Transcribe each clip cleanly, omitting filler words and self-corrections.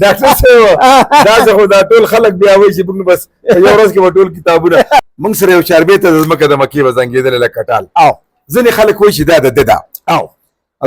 ډاکټر صاحب دا زه خو دا ټول خلک بیا وایي چې موږ بس یو ورځ کې به ټول کتابونه موږ سره یو چاربیته د ځمکه د مکې به زنګېدلی لکه کټال او ځینې خلک وایي چې دا د ده ده او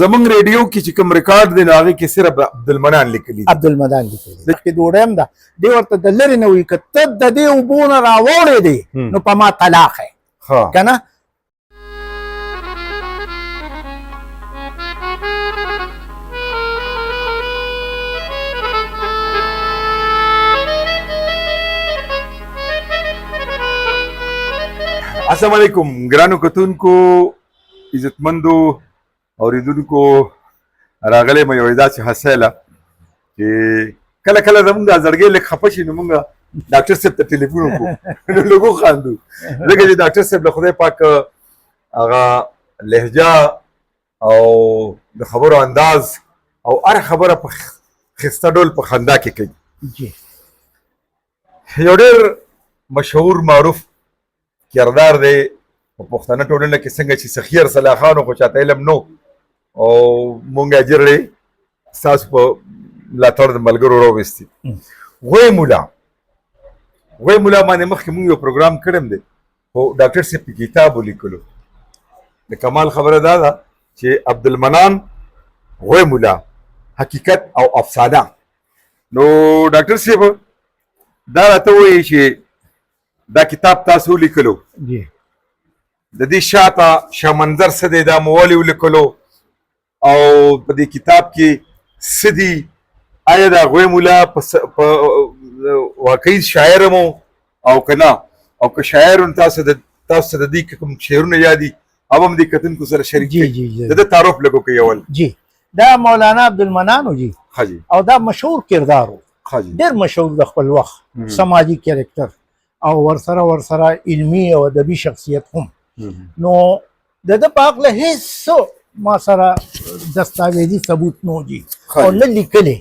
زمونږ ریډیو کې چې کوم ریکارډ دی نو هغې کې صرف عبدالمنان لیکلي عبدالمنان لیکلي کې ډوډۍ هم ده دې ورته د لرې نه وایي که ته د دې اوبو نه راوړې دی نو په ما طلاق یې که نه السلام علیکم ګرانو کتونکو عزتمندو اوریدونکو راغلی مې یوه داسې هڅیله چې کله کله زموږ دا زړګی لږ خفه شي نو موږ ډاکټر صاحب ته ټلیفون وکړو نو لږ وخاندو ځکه چې ډاکټر صاحب له خدای پاک هغه لهجه او د خبرو انداز او هر خبره په ښایسته ډول په خندا کې کوي یو ډېر مشهور معروف کردار دی په پښتنه ټولنه کې څنګه چې سخي ارسلا خان خو چاته علم نو او مونږ اجر دی ستاسو په ملاتړ د ملګرو راوستي غوی مولا باندې مخکې مونږ یو پروګرام کړی دی خو ډاکټر صاحب په کتاب ولیکلو د کمال خبره دا ده چې عبدالمنان غوی مولا حقیقت او افسانه نو ډاکټر صاحب دا راته وایي چې دا کتاب تاسو لیکلو د دې شاته شامنظر څه دی دا مو ولې ولیکلو او په دې کتاب کې څه دي آیا د هغوی مولا په واقعي شاعر مو او که نه او که شاعر تاسو ته د دې کوم شعرونه یادي او هم دې کتونکو سره شریک کړي د ده تعارف لږ وکړئ اول جی دا مولانا عبدالمنان و جی او دا مشهور کردار و ډېر مشهور د خپل وخت سماجي کرکټر او ورسره علمي او ادبي شخصیت هم نو د ده په هکله هېڅ ما سره دستاویزي ثبوت نو جي او نه لیکلی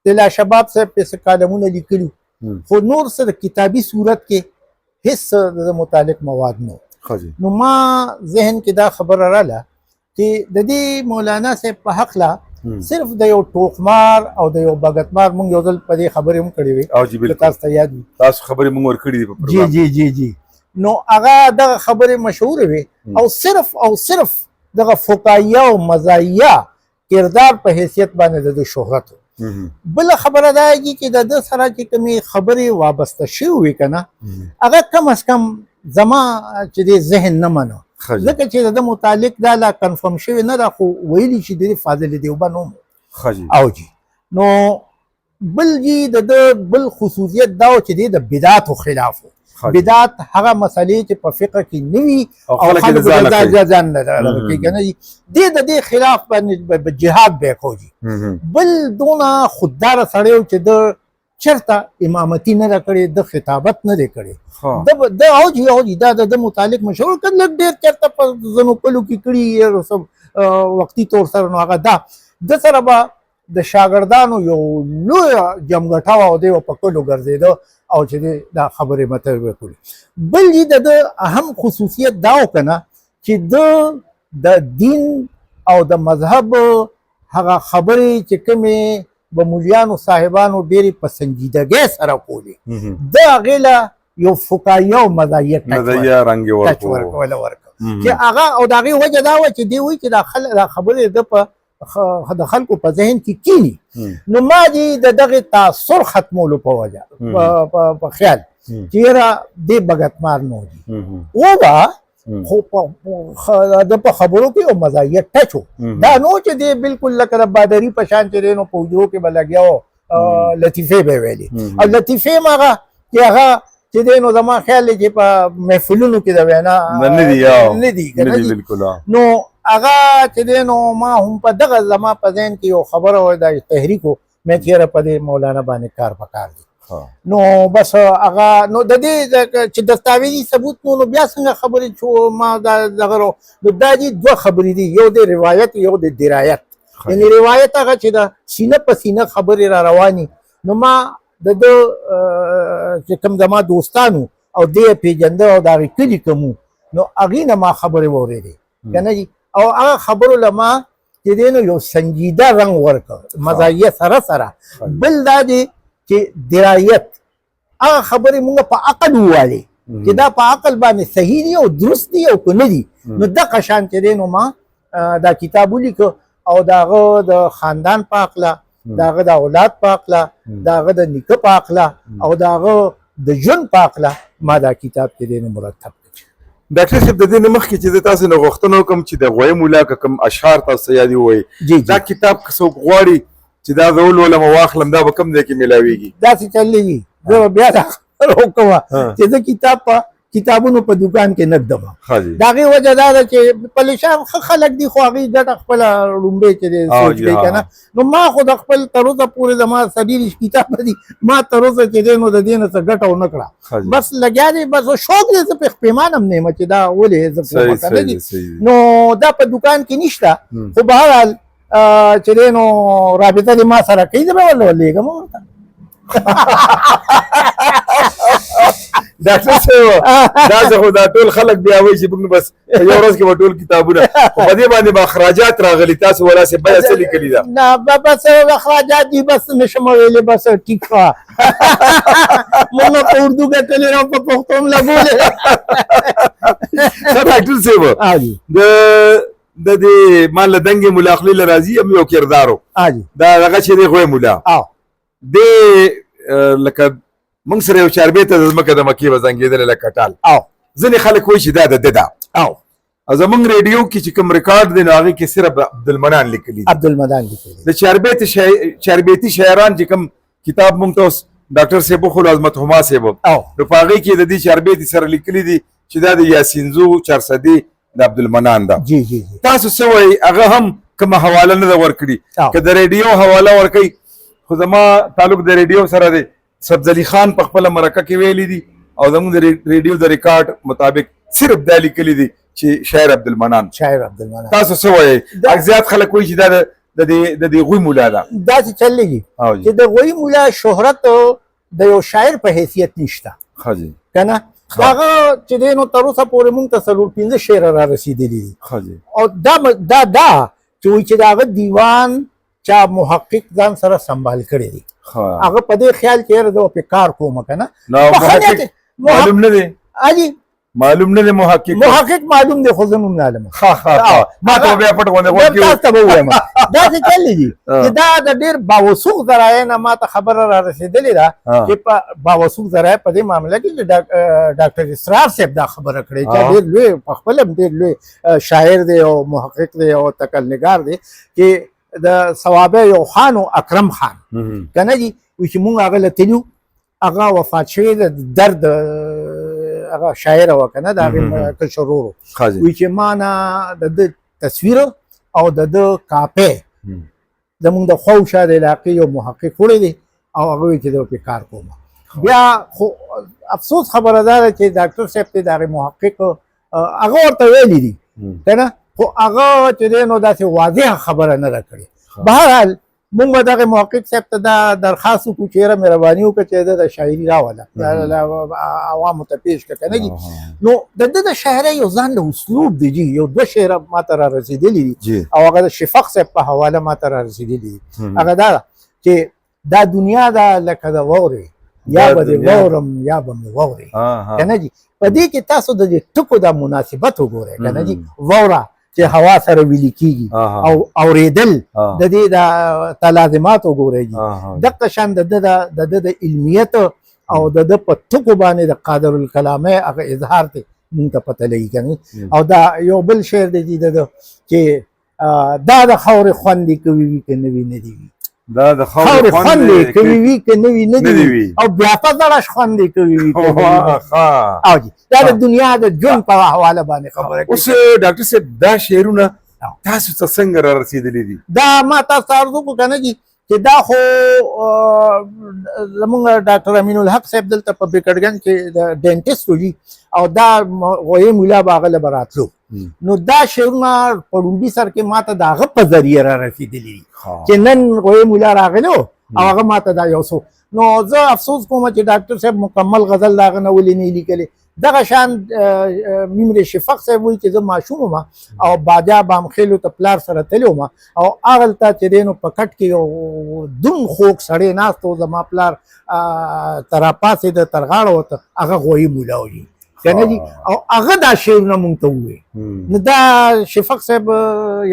طلا شباب صاحب پسې کالمونه لیکلي خو نور څه د کتابي صورت کې هېڅ د متعلق مواد نو نو ما ذهن کې دا خبره راله چې د دې مولانا صاحب په هکله صرف د یو ټوکمار او د یو بګتمار مونږ یو ځل په دې خبرې هم کړې وې تاسو ته یاد وي تاسو خبرې مونږ ورکړې دي په پروګرام جی نو هغه دغه خبرې مشهورې وې او صرف دغه فقاهیه او مزاحیه کردار په حیثیت باندې د شهرت بله خبره دا چې د ده سره چې کومې خبرې وابسته شوې وې که نه هغه کم از کم زما چې د ذهن نه منو ځکه چې د ده متعلق دا لا کنفرم شوی نه ده خو ویلي چې د فاضل دیوبند هم او جي نو بل جي د ده بل خصوصیت دا و چې د بدعاتو خلاف و بدعات هغه مسلې چې په فقه کې نه وي او خلک د ځان نه کوي که نه دي د دې خلاف باندې جهاد به یې کوي بل دونه خودداره سړی و چې د چرته امامتي نه ده کړې د خطابت نه دی کړې د اوجي دا د متعلق مشهور که لږ ډېر چېرته په ځینو کلو کې کړي وختي طور سره نو هغه دا د سره به د شاګردانو یو لویه جمګټه وه او دی په کلو ګرځېده او چې دا خبرې مته وکړي بل یې د اهم خصوصیت دا و که نه چې د دین او د مذهب هغه خبرې چې کومې به مولیانو صاحبانو ډېرې په سنجیدګۍ سره کولې د هغې له یو فقاهیه او مزاحیه ټچ ورکوله چې هغه او د هغې وجه دا وه چې دی وایي چې دا خبرې د خلکو په ذهن کې کینی نو ما دې د دغې تاثر ختمولو په وجه په خیال چې یاره دې بګتمار نه دي وبه خو د په خبرو کې یو مزاحیه ټچ و دا نو چې دی بالکل لکه د بادري په شان چې دی نو په حجرو کې به لګیا و لطیفې به یې ویلې او لطیفې هم هغه چې هغه چې دی نو زما خیال دی چې په محفلونو کې د وینا نه دي نو هغه چې دی نو ما هم په دغه زما په ذهن کې یو خبره وه د تحریک و مې چېرې په دې مولانا باندې کار پکار دی نو بس هغه نو د دې چې دستاویزي ثبوت نو بیا څنګه خبرې چې ما دغه نو دا دي دوه خبرې دي یو د روایت یو د درایت یعنې روایت هغه چې د سینه په سینه خبرې را رواني نو ما د ده چې کوم زما دوستانو او دې پېژنده او د هغې کلي کومو نو هغې نه ما خبرې واورېدې که نه دي او هغه خبرو له ما چې دی نو یو سنجیده رنګ ورکړ مزایه سره سره بل دا دی چې درایت هغه خبرې موږ په عقل ووالې چې دا په عقل باندې صحیح دي او درست دي او که نه دي نو دغه شان چې دی نو ما دا کتاب ولیکه او د هغه د خاندان په هکله د هغه د اولاد په هکله د هغه د نیکه په هکله او د هغه د ژوند په هکله ما دا کتاب چې دی نو مرتب ډاکټر صاحب د دې نه مخکې چې زه تاسو نه غوښتنه وکړم چې د غوی مولا که کوم اشعار تاسو یادې ووایي دا کتاب که څوک غواړي چې دا زه ولولم او واخلم دا به کوم ځای کې میلاویږي داسې چلېږي زه به بیا دا خبره وکړم چې زه کتابونو په دکان کې نه ږدم د هغې وجه دا ده چې پلیشان ښه خلک دي خو هغوی ګټه خپله لومبۍ چې دی سوچ کوي که نه نو ما خو د خپل تر اوسه پورې زما څلېرویشت کتابه دي ما تر اوسه چې دی نو د دې نه څه ګټه ونه کړه بس لګیا دی بس شوق دی زه پې پېمان هم نه یم چې دا ولې زه پوهه کنه دي نو دا په دکان کې نشته خو بهرحال چې دی نو رابطه دې ما سره کوي زه به ولېږم ورته ډاکټر صاحب دا زه خو دا ټول خلک بیا وایي چې موږ بس یو ورځ کې به ټول کتابونه خو په دې باندې به اخراجات راغلي تاسو ولاسې بیه څه لیکلي ده نه بس اخراجات دي بس نشم ویلی بس ټیک ښه موږ په اردو ګټلې را په پښتو هم لګولې ډاکټر صاحب د دې مان له دنګې ملا خلیل راځي هم یو کردارو دا هغه چې دی غوی مولا دې لکه موږ سره یو چاربې ته د ځمکه د مکې به زنګېدلی لکه ټال ځینې خلک وایي چې دا د ده ده او زمونږ ریډیو کې چې کوم ریکارډ دی نو هغې کې صرف عبدالمنان لیکلي دي د چاربېتي شاعران چې کوم کتاب موږ ته اوس ډاکټر صاحب وښولو عظمت هما صاحب نو په هغې کې د دې چاربېتي سره لیکلي دي چې دا د یاسینزو چارسدي د عبدالمنان ده تاسو څه وایي هغه هم کومه حواله نه ده ورکړي که د ریډیو حواله ورکوي خو زما تعلق د ریډیو سره دی سبزعلي خان په خپله مرکه کې ویلي دي او زموږ د ریډیو د ریکارډ مطابق صرف دا لیکلي دي چې شاعر عبدالمنان تاسو څه وایئ زیات خلک وایي چې دا د دې غوی مولا ده داسې چلېږي چې د غوی مولا شهرت د یو شاعر په حیثیت نشته که نه هغه چې دی نو تر اوسه پورې موږ ته 4-5 شعره را رسېدلي دي او دا چې وایي چې د هغه دیوان چا محقق ځان سره سنبال کړی دی هغه په دې خیال کې یاره زه پې کار کوم که نه معلوم نه دی معلوم نه دی محقق معلوم دی خو زه نوم نه علم ما ته بیا پټ غوندې تاسو ته به ووایم داسې چلې دي چې دا د ډېر باوثوق ذرایع نه ما ته خبره را رسېدلې ده چې په باوثوق ذرایع په دې معامله کې چې ډاکټر اسرار صاحب دا خبره کړې چې ډېر لوی په خپله هم ډېر لوی شاعر دی او محقق دی او تکلنګار دی چې د صوابه یو خان او اکرم خان کنه دي وی چې مونږ هغه لتلو هغه وفات شوی د درد هغه شاعر و کنه دا هغه کشرورو وی چې ما نه د تصویر او د کاپه زمونږ د خوشا د علاقې یو محقق وړي دي او هغه چې د په کار کوم بیا خو افسوس خبره ده چې ډاکټر صاحب ته د محقق هغه ورته ویلي دي کنه خو هغه چې دی نو داسې واضح خبره نه ده کړې بهرحال موږ به دغه محقق صاحب ته دا درخواست وکړو چې یاره مهرباني وکړه چې د شاعري راوله عوامو ته پیش کړه که نه دي نو د ده د شاعرۍ یو ځان له اسلوب دی جي یو 2 شعره ما ته را رسېدلي دي او هغه د شفق صاحب په حواله ما ته را رسېدلي دي هغه دا چې دا دنیا ده لکه د واورې یا به دې واورم یا به مې واورې که نه دي په دې کې تاسو د دې ټکو د مناسبت وګورئ که نه دي واوره چې هوا سره ویلي کېږي او اورېدل د دې د تلازمات وګورئ دغه شان د ده د علمیت او د ده په ټکو باندې د قادر الکلامۍ هغه اظهار دی مونږ ته پته لګي که نه او دا یو بل شعر دی چې چې دا د خاورې خوند دې کوي وي که نه وي نه دي وي دا د خاورې خوند دې کوي وي که نه وي نه دي وي او بیا په زړه خوند دې کوي وي او جي دا د دنیا د ژوند په حواله باندې خبره کوي اوس ډاکټر صاحب دا شعرونه تاسو ته څنګه را رسېدلي دي دا ما تاسو ته عرض وکړو که نه دي چې دا خو زمونږ ډاکټر امین الحق صاحب دلته په بیکرګنج کې د ډینټسټ و جي او دا غوی مولا به هغه له به راتلو نو دا شعرونه په لومبي سر کې ما ته د هغه په ذریعه را رسېدلي دي چې نن غوی مولا راغلی او هغه ما ته دا یو څو نو زه افسوس کوم چې ډاکټر صاحب مکمل غزل د هغه نه ولې نه لیکلې دغه شان ممر شفق صاحب وایي چې زه ماشوم وم او باجا بامخیلو ته پلار سره تللی وم او هغلته چې دی نو په کټ کې یو دون خوږ سړی ناست و زما پلار ته راپاڅېده تر غاړه ورته هغه غویي مولا وي کنه جی او هغه دا شعرونه مونږ ته ووایي نو دا شفق صاحب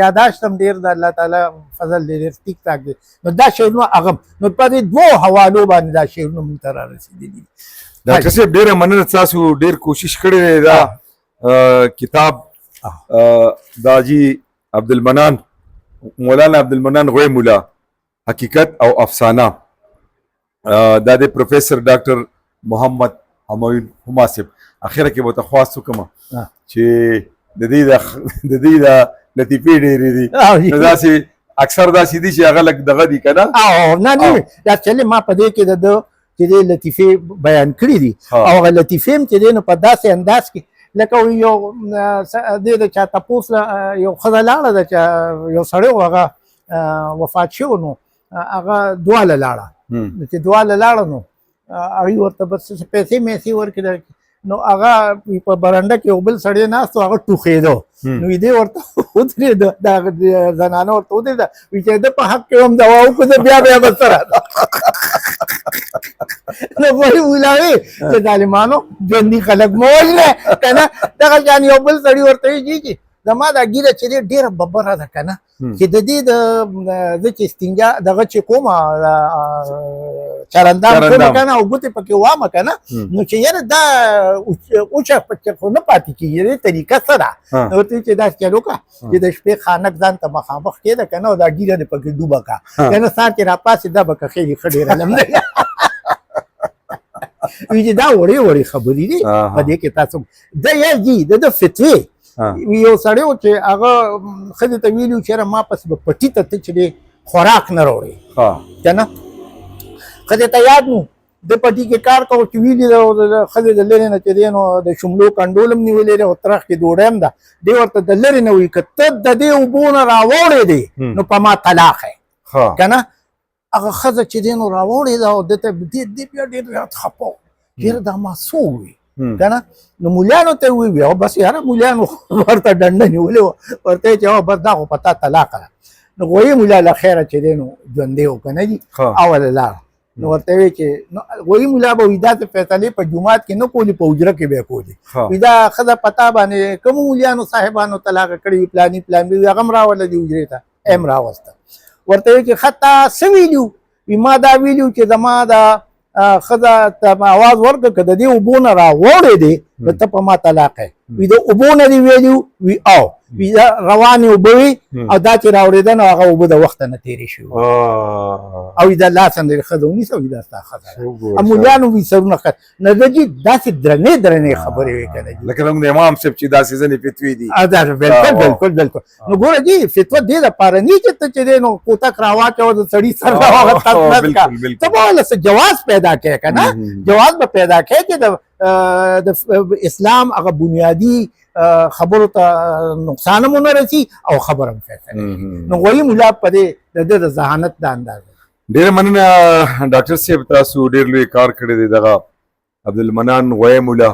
یاداشت هم ډېر د الله تعالی فضل دی ډېر ټیک ټاک دی نو دا شعرونه هغه نو په دې دوو حوالو باندې دا شعرونه مونږ ته رارسېدلي دي ډاکټر صاحب ډېره مننه تاسو ډېر کوشش کړی دی دا کتاب د حاجي عبدالمنان مولانا عبدالمنان غوی مولا حقیقت او افسانه دا د پروفیسر ډاکټر محمد همایون هما صاحب اخره کې به ته خواست وکړم چې د دې د لطیفې ډېرې دي نو داسې اکثر داسې دي چې هغه لږ دغه دي که نه نه نه دا چلې ما په دې کې د ده چې د لطیفې بیان کړي دي او هغه لطیفې هم چې دی نو په داسې انداز کې لکه یو دې د چا تپوس یو ښځه لاړه ده چې یو سړی و هغه وفات شوی نو هغه دواله لاړه چې دواله لاړه نو هغوی ورته بس پیسې میسې ورکړي نو هغه په برنډه کې یو بل سړی ناست و هغه ټوخېده نو دې ورته ودرېده د زنانه ورته ودرېده وایي چې ده په حق کې هم دوا وکړو بیا بیا به څه راته نو وایي مولاوي چې ظالمانو ژوندي خلک مه وژنئ که نه دغه شان یو بل سړي ورته وایي چې زما دا ګیره چې دی ډېره ببره ده که نه چې د دې زه چې استنجا دغه چې کومه چرندام کومه که نه او ګوتې پکې وامه که نه نو چې یاره دا اوچه خو نه پاتې کېږي دې طریقه څه ده نو ورته وایي چې داسې چل وکړه چې د شپې خانک ځان ته مخامخ کېده که نه او دا ګیره دې پکې ډوبه کړه که نه سهار چې راپاڅې دا به که خیري ښه ډېره لم دی وایي چې دا وړې وړې خبرې دي په دې کې تاسو د یې د فتوې یو سړی و چې هغه ښځې ته ویلي و چې یاره ما پسې به پټي ته ته چې دی خوراک نه راوړې که نه ښځې ته یاد نو د پټي کې کار کوو چې ویلي ده ښځې د لرې نه چې دی نو د شملو کنډول هم نیولې دی او ترخ کې ډوډۍ هم ده دی ورته د لرې نه وایي که ته د دې اوبو نه راوړې دی نو په ما طلاق یې که نه هغه ښځه چې دی نو راوړې ده او ده ته دې بیا ډېر زیات خفه و یاره دا ما څه ووایي که نه نو مولیانو ته ووایي او بس یاره مولیانو ورته ډنډه نیولې وه ورته یې چې او بس دا خو په تا طلاقه ده نو غویي مولا له خیره چې دی نو ژوندی و که نه دي اوله لاړه نو ورته وایي چې غویي مولا به وایي داسې فیصلې په جومات کې نه کولې په حجره کې به یې کولې وایي دا ښځه په تا باندې کومو مولیانو صاحبانو طلاقه کړې وي پلاني پلان وي هغه هم راوله دي حجرې ته ام راوسته ورته وایي چې ښه تا څه ویلي وي ما دا ویلي و چې زما د ښځه ته آواز ورکړه که د دې اوبو نه راوړې دی نو ته په ما طلاق یې وي د اوبو نه دې ویلي وي او وي دا روانې اوبه وي او دا چې راوړېده نو هغه اوبه د وخته نه تېرې شوي او وي دا لاسه نه ښځه ونیسه وي دا ستا ښځه مولیانو وي سرونه ښه نه ده جي داسې درنې درنې خبرې وې که نه جي لکه زموږ د امام صاحب چې داسې ځینې فتوې دي بالکل بالکل بالکل نو ګوره جي فتوه دې دپاره نه چې ته چې دی نو کوتک راواچوه د سړي سر راوغه تس کا ته به ورله څه جواز پیدا کړې که نه جواز به پیدا کړې چې د اسلام هغه بنیادي خبرو ته نقصان هم ونه رسي او خبره هم فیصله نو غویي مولا په دې د ده د ذهانت دا اندازه ډېره مننه ډاکټر صاحب تاسو ډېر لوی کار کړی دی دغه عبدالمنان غوی مولا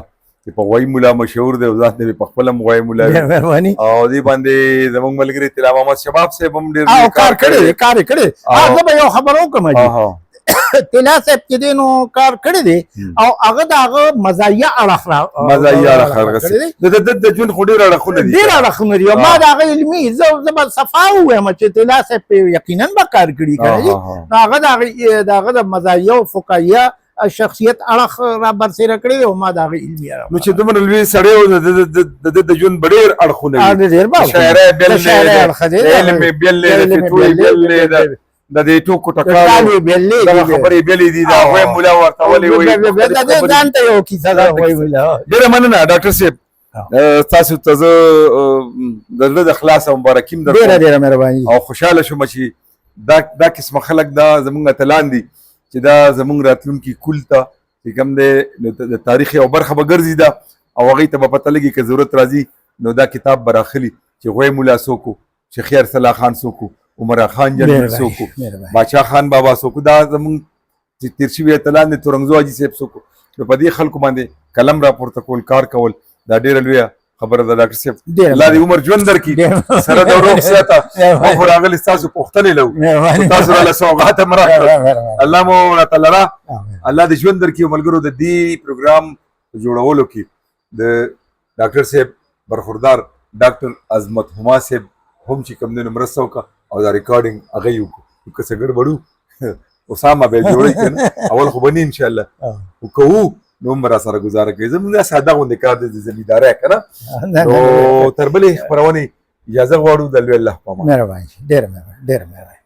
چې په غوی مولا مشهور دی او ذات دی په خپل هم غوی مولا مهرباني او دې باندې زموږ ملګري طلا محمد شباب صاحب هم ډېر کار کړی زه به یو خبره وکړم طلا صاحب چې دی نو کار کړی دی او هغه د هغه مزایه اړخ د ژوند خو ډېر اړخونه دي ډېر اړخونه دي او ما د هغه علمي زه به صفا ووایم چې طلا صاحب یقینا به کار کړي که نه نو هغه د هغه د مزایه او فقایه شخصیت اړخ را برسېره کړی او ما د هغه علمي نو چې دومره لوی سړی و د د ژوند به ډېر اړخونه دي شاعرۍ بېل دی علم یې بېل دی فتوې بېل دی د دې ټوکو ټکالو دغه خبرې بېلې دي د هغوی مولا ورته ولې وایي ځان ته یو کیسه ده هغوی مولا ډېره مننه ډاکټر صاحب تاسو ته زه د زړه د خلاصه مبارکي هم ډېره مهرباني او خوشحاله شوم چې دا قسمه خلک دا زموږ اتلان دي چې دا زموږ راتلونکي کل ته چې کوم دی د تاریخ یو برخه به ګرځي ده او هغوی ته به پته لګي که ضرورت راځي نو دا کتاب به راخلي چې غوی مولا څوک و شیخ ارسلا خان څوک و عمر خان جنګ څوک باچا خان بابا څوک دا زموږ چې تیر شوي اتلان دي تورنګزو حاجي صاحب څوک نو په دې خلکو باندې قلم راپورته کول کار کول دا ډېره لویه خبره ده ډاکټر صاحب. ډېره الله دې عمر ژوند درکړي سره د روغ صحته او خو راغلي ستاسو پوښتنې لرو تاسو راله سوغات هم راکړل الله مو راته لره الله دې ژوند درکړي. ملګرو د دې پروګرام جوړولو کې د ډاکټر صاحب برخوردار ډاکټر عظمت هما صاحب هم چې کوم دی نو مرسته وکړه او دا ریکارډینګ هغه یې وکړو. که څه ګډوډ اسامه به جوړوي که نه اول خو بني انشاءالله وکوو نو هم را سره ګزاره کوي. زموږ دا ساده غوندې کار دی د زمیندارۍ که نه. نو تر بلې خپرونې اجازه غواړو د لوی الله په امان. مهرباني ډېره مهرباني.